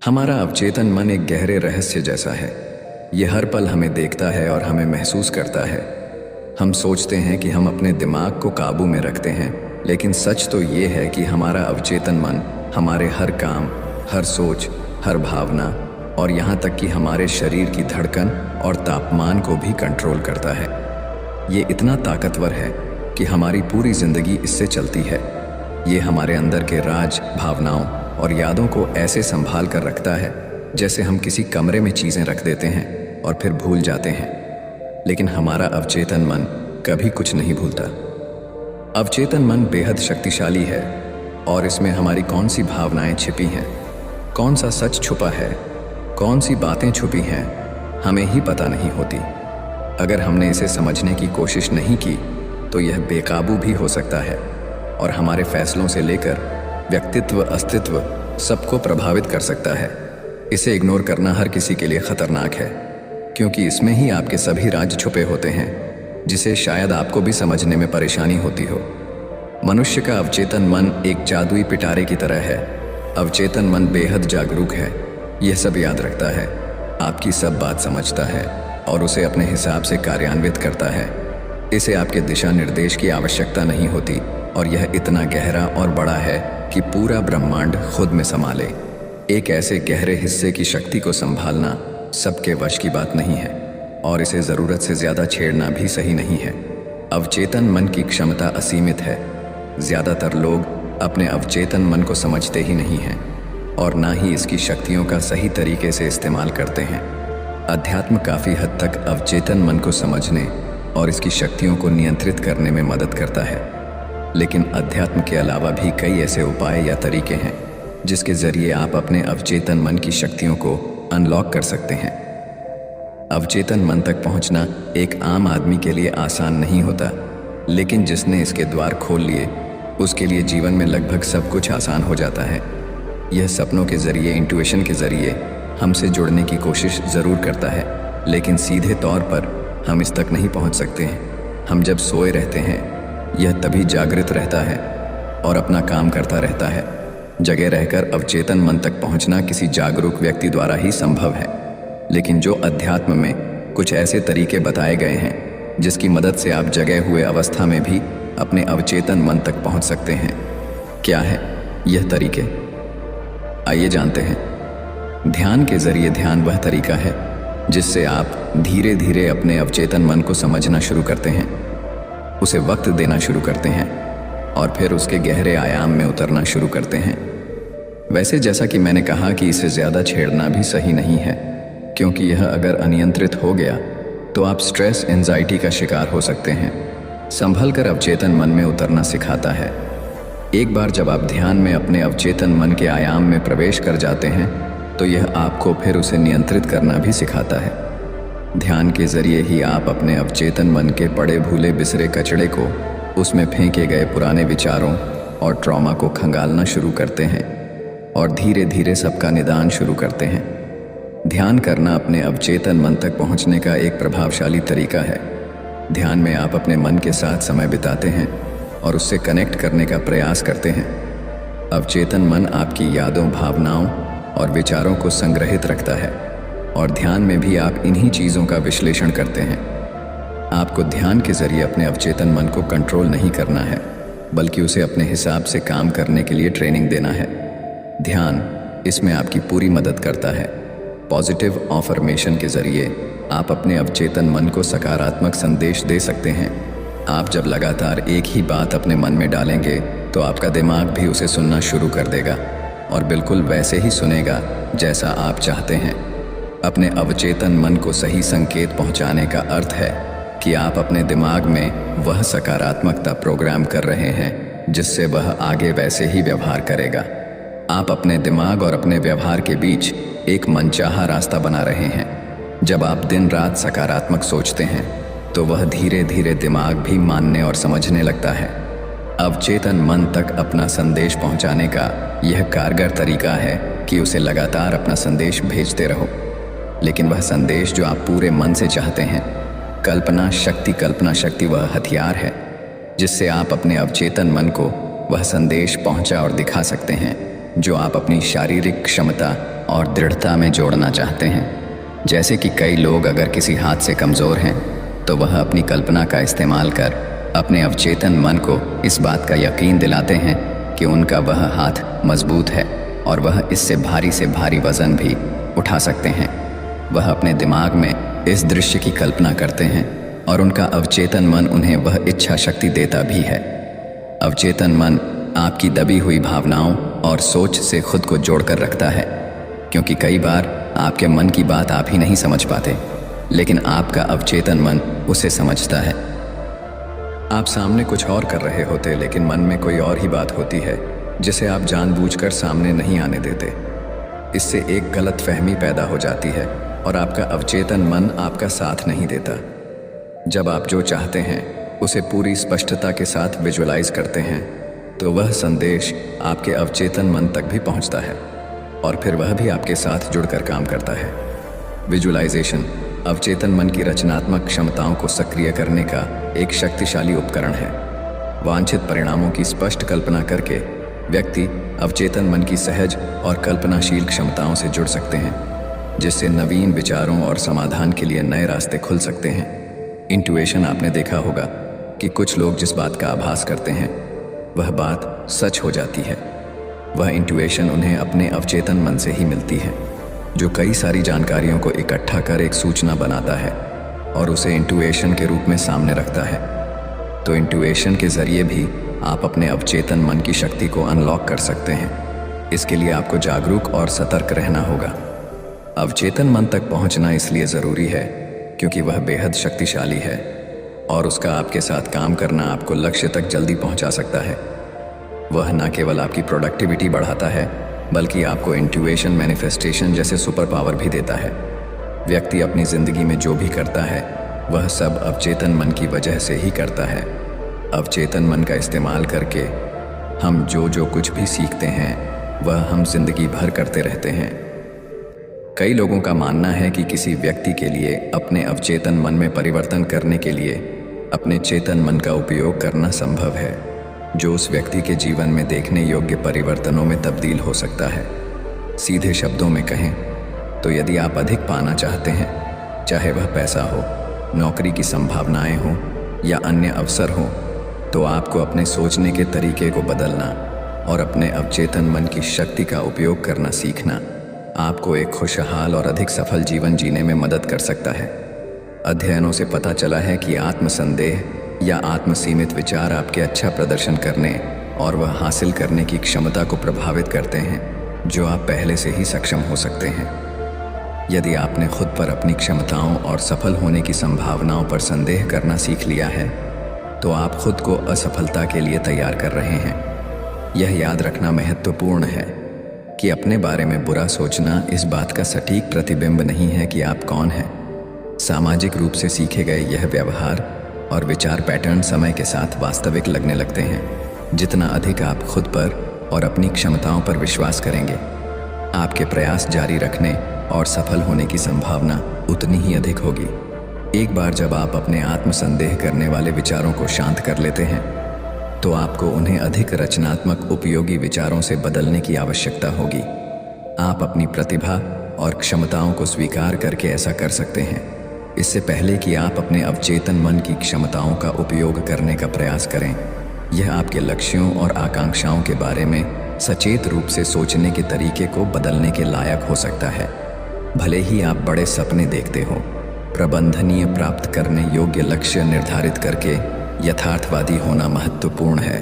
हमारा अवचेतन मन एक गहरे रहस्य जैसा है। ये हर पल हमें देखता है और हमें महसूस करता है। हम सोचते हैं कि हम अपने दिमाग को काबू में रखते हैं, लेकिन सच तो ये है कि हमारा अवचेतन मन हमारे हर काम, हर सोच, हर भावना और यहाँ तक कि हमारे शरीर की धड़कन और तापमान को भी कंट्रोल करता है। ये इतना ताकतवर है कि हमारी पूरी जिंदगी इससे चलती है। ये हमारे अंदर के राज, भावनाओं और यादों को ऐसे संभाल कर रखता है जैसे हम किसी कमरे में चीज़ें रख देते हैं और फिर भूल जाते हैं। लेकिन हमारा अवचेतन मन कभी कुछ नहीं भूलता। अवचेतन मन बेहद शक्तिशाली है और इसमें हमारी कौन सी भावनाएं छिपी हैं, कौन सा सच छुपा है, कौन सी बातें छुपी हैं, हमें ही पता नहीं होती। अगर हमने इसे समझने की कोशिश नहीं की तो यह बेकाबू भी हो सकता है और हमारे फैसलों से लेकर व्यक्तित्व, अस्तित्व सबको प्रभावित कर सकता है। इसे इग्नोर करना हर किसी के लिए खतरनाक है, क्योंकि इसमें ही आपके सभी राज छुपे होते हैं जिसे शायद आपको भी समझने में परेशानी होती हो। मनुष्य का अवचेतन मन एक जादुई पिटारे की तरह है। अवचेतन मन बेहद जागरूक है, यह सब याद रखता है, आपकी सब बात समझता है और उसे अपने हिसाब से कार्यान्वित करता है। इसे आपके दिशा निर्देश की आवश्यकता नहीं होती और यह इतना गहरा और बड़ा है कि पूरा ब्रह्मांड खुद में समा ले। एक ऐसे गहरे हिस्से की शक्ति को संभालना सबके वश की बात नहीं है और इसे ज़रूरत से ज़्यादा छेड़ना भी सही नहीं है। अवचेतन मन की क्षमता असीमित है। ज़्यादातर लोग अपने अवचेतन मन को समझते ही नहीं हैं और ना ही इसकी शक्तियों का सही तरीके से इस्तेमाल करते हैं। अध्यात्म काफ़ी हद तक अवचेतन मन को समझने और इसकी शक्तियों को नियंत्रित करने में मदद करता है, लेकिन अध्यात्म के अलावा भी कई ऐसे उपाय या तरीके हैं जिसके ज़रिए आप अपने अवचेतन मन की शक्तियों को अनलॉक कर सकते हैं। अवचेतन मन तक पहुंचना एक आम आदमी के लिए आसान नहीं होता, लेकिन जिसने इसके द्वार खोल लिए उसके लिए जीवन में लगभग सब कुछ आसान हो जाता है। यह सपनों के ज़रिए, इंट्यूशन के ज़रिए हमसे जुड़ने की कोशिश ज़रूर करता है, लेकिन सीधे तौर पर हम इस तक नहीं पहुंच सकते हैं। हम जब सोए रहते हैं यह तभी जागृत रहता है और अपना काम करता रहता है। जगह रहकर अवचेतन मन तक पहुंचना किसी जागरूक व्यक्ति द्वारा ही संभव है, लेकिन जो अध्यात्म में कुछ ऐसे तरीके बताए गए हैं जिसकी मदद से आप जगे हुए अवस्था में भी अपने अवचेतन मन तक पहुंच सकते हैं। क्या है यह तरीके? आइए जानते हैं। ध्यान के जरिए ध्यान वह तरीका है जिससे आप धीरे धीरे अपने अवचेतन मन को समझना शुरू करते हैं, उसे वक्त देना शुरू करते हैं और फिर उसके गहरे आयाम में उतरना शुरू करते हैं। वैसे जैसा कि मैंने कहा कि इसे ज़्यादा छेड़ना भी सही नहीं है, क्योंकि यह अगर अनियंत्रित हो गया तो आप स्ट्रेस, एंजाइटी का शिकार हो सकते हैं। संभल कर अवचेतन मन में उतरना सिखाता है। एक बार जब आप ध्यान में अपने अवचेतन मन के आयाम में प्रवेश कर जाते हैं तो यह आपको फिर उसे नियंत्रित करना भी सिखाता है। ध्यान के जरिए ही आप अपने अवचेतन मन के पड़े भूले बिसरे कचड़े को, उसमें फेंके गए पुराने विचारों और ट्रॉमा को खंगालना शुरू करते हैं और धीरे धीरे सबका निदान शुरू करते हैं। ध्यान करना अपने अवचेतन मन तक पहुंचने का एक प्रभावशाली तरीका है। ध्यान में आप अपने मन के साथ समय बिताते हैं और उससे कनेक्ट करने का प्रयास करते हैं। अवचेतन मन आपकी यादों, भावनाओं और विचारों को संग्रहित रखता है और ध्यान में भी आप इन्हीं चीज़ों का विश्लेषण करते हैं। आपको ध्यान के जरिए अपने अवचेतन मन को कंट्रोल नहीं करना है, बल्कि उसे अपने हिसाब से काम करने के लिए ट्रेनिंग देना है। ध्यान इसमें आपकी पूरी मदद करता है। पॉजिटिव अफर्मेशन के जरिए आप अपने अवचेतन मन को सकारात्मक संदेश दे सकते हैं। आप जब लगातार एक ही बात अपने मन में डालेंगे तो आपका दिमाग भी उसे सुनना शुरू कर देगा और बिल्कुल वैसे ही सुनेगा जैसा आप चाहते हैं। अपने अवचेतन मन को सही संकेत पहुंचाने का अर्थ है कि आप अपने दिमाग में वह सकारात्मकता प्रोग्राम कर रहे हैं जिससे वह आगे वैसे ही व्यवहार करेगा। आप अपने दिमाग और अपने व्यवहार के बीच एक मनचाहा रास्ता बना रहे हैं। जब आप दिन रात सकारात्मक सोचते हैं तो वह धीरे धीरे दिमाग भी मानने और समझने लगता है। अवचेतन मन तक अपना संदेश पहुंचाने का यह कारगर तरीका है कि उसे लगातार अपना संदेश भेजते रहो, लेकिन वह संदेश जो आप पूरे मन से चाहते हैं। कल्पना शक्ति वह हथियार है जिससे आप अपने अवचेतन मन को वह संदेश पहुंचा और दिखा सकते हैं जो आप अपनी शारीरिक क्षमता और दृढ़ता में जोड़ना चाहते हैं। जैसे कि कई लोग अगर किसी हाथ से कमज़ोर हैं तो वह अपनी कल्पना का इस्तेमाल कर अपने अवचेतन मन को इस बात का यकीन दिलाते हैं कि उनका वह हाथ मजबूत है और वह इससे भारी वज़न भी उठा सकते हैं। वह अपने दिमाग में इस दृश्य की कल्पना करते हैं और उनका अवचेतन मन उन्हें वह इच्छा शक्ति देता भी है। अवचेतन मन आपकी दबी हुई भावनाओं और सोच से खुद को जोड़कर रखता है, क्योंकि कई बार आपके मन की बात आप ही नहीं समझ पाते, लेकिन आपका अवचेतन मन उसे समझता है। आप सामने कुछ और कर रहे होते लेकिन मन में कोई और ही बात होती है जिसे आप जानबूझकर सामने नहीं आने देते। इससे एक गलत फहमी पैदा हो जाती है और आपका अवचेतन मन आपका साथ नहीं देता। जब आप जो चाहते हैं उसे पूरी स्पष्टता के साथ विजुअलाइज करते हैं तो वह संदेश आपके अवचेतन मन तक भी पहुंचता है और फिर वह भी आपके साथ जुड़कर काम करता है। विजुअलाइजेशन अवचेतन मन की रचनात्मक क्षमताओं को सक्रिय करने का एक शक्तिशाली उपकरण है। वांछित परिणामों की स्पष्ट कल्पना करके व्यक्ति अवचेतन मन की सहज और कल्पनाशील क्षमताओं से जुड़ सकते हैं, जिससे नवीन विचारों और समाधान के लिए नए रास्ते खुल सकते हैं। इंट्यूएशन आपने देखा होगा कि कुछ लोग जिस बात का आभास करते हैं वह बात सच हो जाती है। वह इंट्यूएशन उन्हें अपने अवचेतन मन से ही मिलती है, जो कई सारी जानकारियों को इकट्ठा कर एक सूचना बनाता है और उसे इंट्यूएशन के रूप में सामने रखता है। तो इंट्यूएशन के जरिए भी आप अपने अवचेतन मन की शक्ति को अनलॉक कर सकते हैं। इसके लिए आपको जागरूक और सतर्क रहना होगा। अवचेतन मन तक पहुंचना इसलिए ज़रूरी है क्योंकि वह बेहद शक्तिशाली है और उसका आपके साथ काम करना आपको लक्ष्य तक जल्दी पहुंचा सकता है। वह न केवल आपकी प्रोडक्टिविटी बढ़ाता है बल्कि आपको इंट्यूएशन मैनिफेस्टेशन जैसे सुपर पावर भी देता है। व्यक्ति अपनी ज़िंदगी में जो भी करता है वह सब अवचेतन मन की वजह से ही करता है। अवचेतन मन का इस्तेमाल करके हम जो कुछ भी सीखते हैं वह हम जिंदगी भर करते रहते हैं। कई लोगों का मानना है कि किसी व्यक्ति के लिए अपने अवचेतन मन में परिवर्तन करने के लिए अपने चेतन मन का उपयोग करना संभव है, जो उस व्यक्ति के जीवन में देखने योग्य परिवर्तनों में तब्दील हो सकता है। सीधे शब्दों में कहें तो यदि आप अधिक पाना चाहते हैं, चाहे वह पैसा हो, नौकरी की संभावनाएं हों या अन्य अवसर हों, तो आपको अपने सोचने के तरीके को बदलना और अपने अवचेतन मन की शक्ति का उपयोग करना सीखना आपको एक खुशहाल और अधिक सफल जीवन जीने में मदद कर सकता है। अध्ययनों से पता चला है कि आत्मसंदेह या आत्मसीमित विचार आपके अच्छा प्रदर्शन करने और वह हासिल करने की क्षमता को प्रभावित करते हैं, जो आप पहले से ही सक्षम हो सकते हैं। यदि आपने खुद पर अपनी क्षमताओं और सफल होने की संभावनाओं पर संदेह करना सीख लिया है, तो आप खुद को असफलता के लिए तैयार कर रहे हैं। यह याद रखना महत्वपूर्ण है कि अपने बारे में बुरा सोचना इस बात का सटीक प्रतिबिंब नहीं है कि आप कौन हैं। सामाजिक रूप से सीखे गए यह व्यवहार और विचार पैटर्न समय के साथ वास्तविक लगने लगते हैं। जितना अधिक आप खुद पर और अपनी क्षमताओं पर विश्वास करेंगे, आपके प्रयास जारी रखने और सफल होने की संभावना उतनी ही अधिक होगी। एक बार जब आप अपने आत्मसंदेह करने वाले विचारों को शांत कर लेते हैं, तो आपको उन्हें अधिक रचनात्मक उपयोगी विचारों से बदलने की आवश्यकता होगी। आप अपनी प्रतिभा और क्षमताओं को स्वीकार करके ऐसा कर सकते हैं, इससे पहले कि आप अपने अवचेतन मन की क्षमताओं का उपयोग करने का प्रयास करें। यह आपके लक्ष्यों और आकांक्षाओं के बारे में सचेत रूप से सोचने के तरीके को बदलने के लायक हो सकता है। भले ही आप बड़े सपने देखते हो, प्रबंधनीय प्राप्त करने योग्य लक्ष्य निर्धारित करके यथार्थवादी होना महत्वपूर्ण है।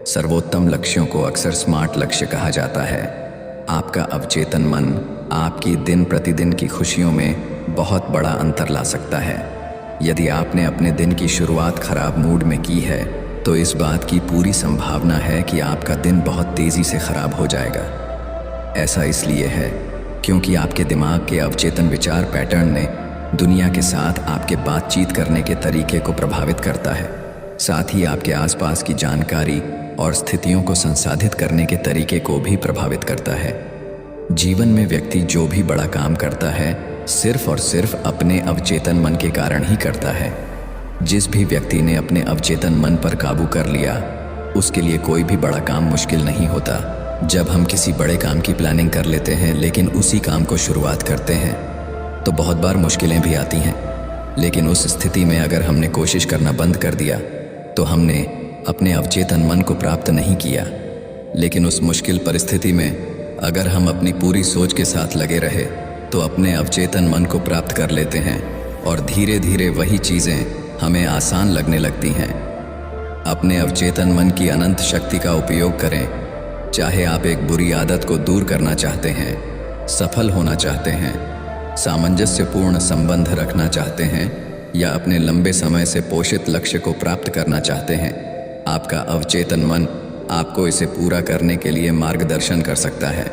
सर्वोत्तम लक्ष्यों को अक्सर स्मार्ट लक्ष्य कहा जाता है। आपका अवचेतन मन आपकी दिन प्रतिदिन की खुशियों में बहुत बड़ा अंतर ला सकता है। यदि आपने अपने दिन की शुरुआत खराब मूड में की है, तो इस बात की पूरी संभावना है कि आपका दिन बहुत तेज़ी से खराब हो जाएगा। ऐसा इसलिए है क्योंकि आपके दिमाग के अवचेतन विचार पैटर्न ने दुनिया के साथ आपके बातचीत करने के तरीके को प्रभावित करता है, साथ ही आपके आसपास की जानकारी और स्थितियों को संसाधित करने के तरीके को भी प्रभावित करता है। जीवन में व्यक्ति जो भी बड़ा काम करता है, सिर्फ और सिर्फ अपने अवचेतन मन के कारण ही करता है। जिस भी व्यक्ति ने अपने अवचेतन मन पर काबू कर लिया, उसके लिए कोई भी बड़ा काम मुश्किल नहीं होता। जब हम किसी बड़े काम की प्लानिंग कर लेते हैं लेकिन उसी काम को शुरुआत करते हैं तो बहुत बार मुश्किलें भी आती हैं। लेकिन उस स्थिति में अगर हमने कोशिश करना बंद कर दिया तो हमने अपने अवचेतन मन को प्राप्त नहीं किया। लेकिन उस मुश्किल परिस्थिति में अगर हम अपनी पूरी सोच के साथ लगे रहे तो अपने अवचेतन मन को प्राप्त कर लेते हैं और धीरे धीरे वही चीज़ें हमें आसान लगने लगती हैं। अपने अवचेतन मन की अनंत शक्ति का उपयोग करें। चाहे आप एक बुरी आदत को दूर करना चाहते हैं, सफल होना चाहते हैं, सामंजस्यपूर्ण संबंध रखना चाहते हैं या अपने लंबे समय से पोषित लक्ष्य को प्राप्त करना चाहते हैं, आपका अवचेतन मन आपको इसे पूरा करने के लिए मार्गदर्शन कर सकता है।